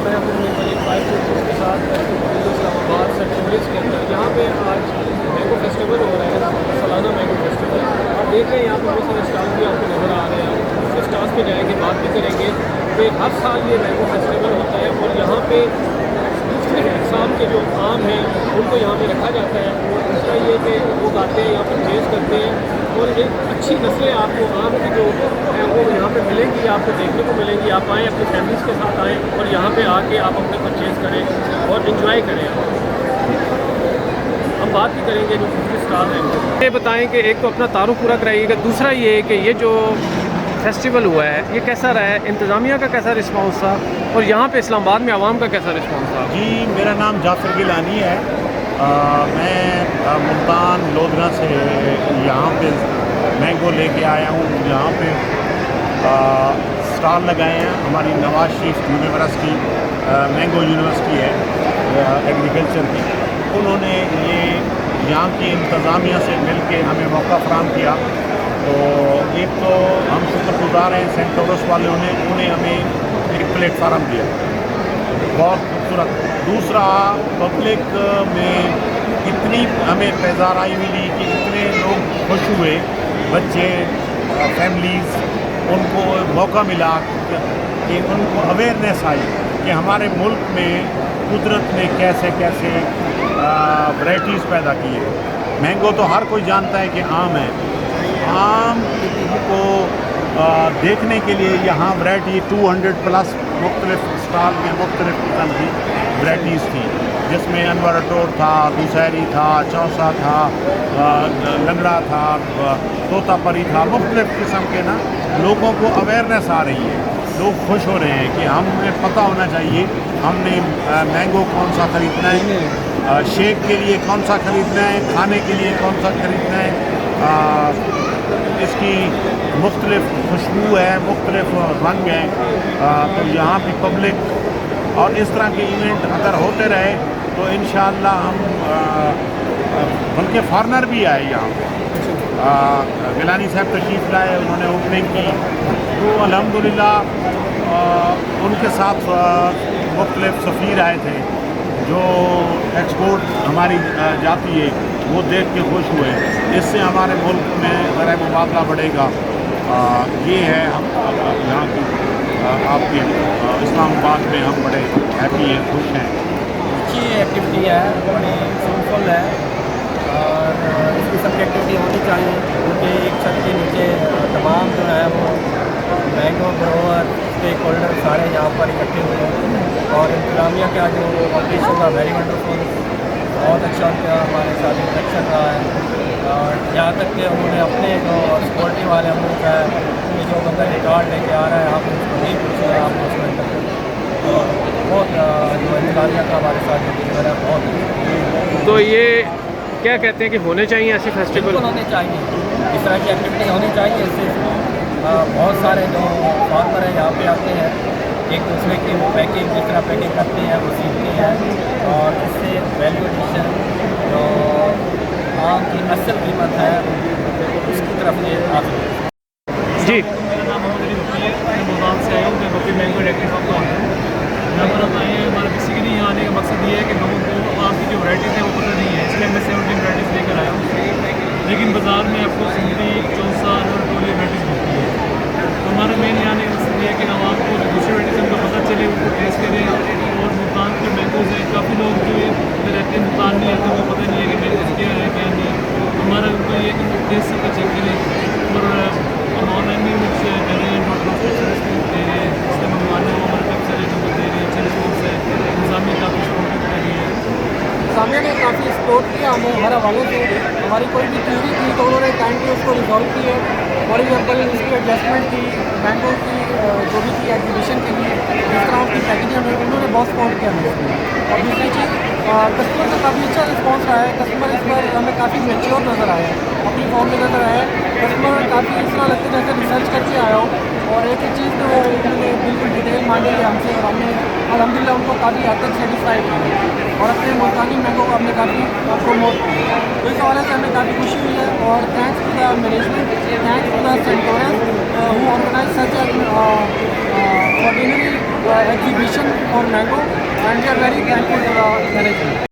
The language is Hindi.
मैं हूँ मेरी बाइक के साथ इस्लामाबाद सेक्टर के अंदर। यहाँ पे आज मैंगो फेस्टिवल हो रहा है, सालाना मैंगो फेस्टिवल। आप देख रहे हैं यहाँ पे बहुत सारे स्टॉल भी आपको नज़र आ रहे हैं। उस स्टॉल्स पे जाएंगे, बात भी करेंगे कि हर साल ये मैंगो फेस्टिवल होता है और यहाँ पे मुख्तलिफ इकसाम के जो आम हैं उनको यहाँ पे रखा जाता है। और दूसरा ये कि लोग आते हैं यहाँ पर परचेज़ करते हैं और एक अच्छी नस्लें आपको आम की जो है वो यहाँ पे मिलेंगी, आपको देखने को मिलेंगी। आप आएँ, अपनी फैमिलीज़ के साथ आएँ और यहाँ पे आके आप अपने परचेज़ करें और इन्जॉय करें। हम बात भी करेंगे जो दूसरे स्टॉल हैं। ये बताएं कि एक तो अपना तारुफ पूरा कराइएगा, दूसरा ये कि ये जो फेस्टिवल हुआ है ये कैसा रहा है, इंतज़ामिया का कैसा रिस्पांस था और यहाँ पे इस्लामाबाद में आवाम का कैसा रिस्पांस था? जी, मेरा नाम जाफर गिलानी है। मैं मुल्तान लोधरा से यहाँ पे मैंगो लेके आया हूँ। यहाँ पे स्टॉल लगाए हैं। हमारी Nawaz Sharif university mango university है एग्रीकल्चर की, उन्होंने ये यहाँ की इंतज़ामिया से मिलके हमें मौका फराहम किया। तो एक तो हम शुक्रगुज़ार हैं सेंटोरस वालों ने, उन्हें हमें एक प्लेटफार्म दिया, बहुत खूबसूरत। दूसरा, पब्लिक में इतनी हमें पैदाराई मिली कि इतने लोग खुश हुए, बच्चे, फैमिलीज़, उनको मौका मिला कि उनको अवेयरनेस आई कि हमारे मुल्क में कुदरत ने कैसे कैसे वैराइटीज़ पैदा की है। मैंगो तो हर कोई जानता है कि आम है। आम को देखने के लिए यहाँ वैरायटी 200 प्लस मुख्तलिफ स्टॉल में मुख्तलिफ किस्म की वैराइटीज़ थी, जिसमें अनवर टोर था, दुशहरी था, चौसा था, लंगड़ा था, तोतापरी था। मुख्तलिफ किस्म के ना लोगों को अवेयरनेस आ रही है, लोग खुश हो रहे हैं कि हमें पता होना चाहिए हमने मैंगो कौन सा ख़रीदना है, शेक के लिए कौन सा ख़रीदना है, खाने के लिए कौन सा ख़रीदना है। इसकी मुख्तलिफ खुशबू है, मुख्तलिफ रंग है। तो यहाँ की पब्लिक और इस तरह के इवेंट अगर होते रहे तो इंशाअल्लाह हम बल्कि फॉरनर भी आए यहाँ। गिलानी साहब तशरीफ़ लाए, उन्होंने ओपनिंग की, तो अल्हम्दुलिल्लाह उनके साथ मुख्तलिफ सफ़ीर आए थे जो एक्सपोर्ट हमारी जाती है, वो देख के खुश हुए। इससे हमारे मुल्क में ज़रा मुबादला बढ़ेगा। ये है हम यहाँ की आपके इस्लामाबाद में हम बड़े हैप्पी हैं, खुश हैं। अच्छी एक्टिविटी है, बड़ी फ्रूटफुल है और इस किस्म की एक्टिविटी होनी चाहिए, क्योंकि एक छत के नीचे तमाम जो है वो मैंगो ग्रोवर, स्टेक होल्डर सारे यहाँ पर इकट्ठे हुए हैं। और इंतज़ामिया का जो ऑपरेशन था वेरी वंडरफुल, बहुत अच्छा उनका हमारे साथ इंटरेक्शन रहा है। और यहाँ तक कि उन्होंने अपने जो सिक्योरिटी वाले हम लोग का कि जो बंदा रिकॉर्ड लेके आ रहा है आप उसको नहीं पूछे, आप उसको तो बहुत जो इंतज़ामिया का हमारे साथ जो डिलीवर है बहुत। तो ये क्या कहते हैं कि होने चाहिए ऐसे फेस्टिवल? होने चाहिए, इस तरह की एक्टिविटी होनी चाहिए। इससे बहुत सारे जो फार्मर हैं यहाँ पे आते हैं, एक दूसरे की पैकिंग किस तरह पैकिंग करते हैं वो सीखते हैं और इससे वैल्यू एडिशन जो आम की असल कीमत है उसकी तरफ ये आगे। जी, मेरा नाम मोहम्मद अली बकरी है, मैं मुल्तान से आया हूँ। मैं बकरी मैंगो डेयरी फार्म का ऑनर हूँ। यहाँ पर हम आए हैं, हमारा बेसिकली यहाँ आने का मकसद ये है कि लोगों को आम की जो वैराइटीज़ हैं वो पता नहीं है, इसलिए मैं 17 वैराइटीज़ लेकर आया हूँ। लेकिन बाज़ार में आपको सिंधी, चौसा और टोली वैराइटीज़ मिलती है। तो हमारा मेन यहाँ आने का मकसद ये है कि आवाम को जो दूसरी वैराइटीज़ उनको पता चले, उनको टेस्ट करें। और मुल्तान के मैंगोज़ हैं, काफ़ी लोग जो रहते हैं मुल्तान में रहते हैं, वो पता नहीं है कि मैंगोज़ क्या है क्या नहीं। हमारा उनको ये कि टेस्ट सबका चेक करें। और हम ऑनलाइन भी कुछ दे रहे हैं, सर्विस भी दे रहे हैं, इससे मंगवाने को हमारे काफ़ी सारे लोग दे रहे हैं। अच्छे रिस्पॉन्स है, इंतज़ामिया काफ़ी सपोर्ट कर रही है। सामिया ने काफ़ी सपोर्ट किया हमें हर हवाले से। हमारी कोई भी क्यूरी थी तो उन्होंने टाइम पे उसको रिजॉल्व किया। फॉर एग्जाम्पल इसकी एडजस्टमेंट की, मैंगो की जो भी थी एग्जीबिशन के लिए जिस तरह उसकी पैकेजिंग है उन्होंने बहुत सपोर्ट किया हमें। और दूसरी चीज़ कस्टमर का काफ़ी अच्छा रिस्पॉन्स रहा है। कस्टमर इस पर हमें काफ़ी मेच्योर नज़र आया, अपनी फॉर्म में नज़र आया। कस्टमर काफ़ी इस तरह लगता है जैसे रिसर्च करके आया हो और एक एक चीज़ तो वो उन्होंने बिल्कुल डिटेल मांगी है हमसे और हमने अल्हम्दुलिल्लाह उनको काफ़ी हद तक सेटिस्फाइड किया और अपने मुल्तानी मैंगो को हमने काफ़ी प्रमोट किया। तो इस हवाले से हमें काफ़ी खुशी हुई है और thanks to the management, thanks to the Centaurus who organize such ordinary exhibition for mango, and we are very thankful to the management.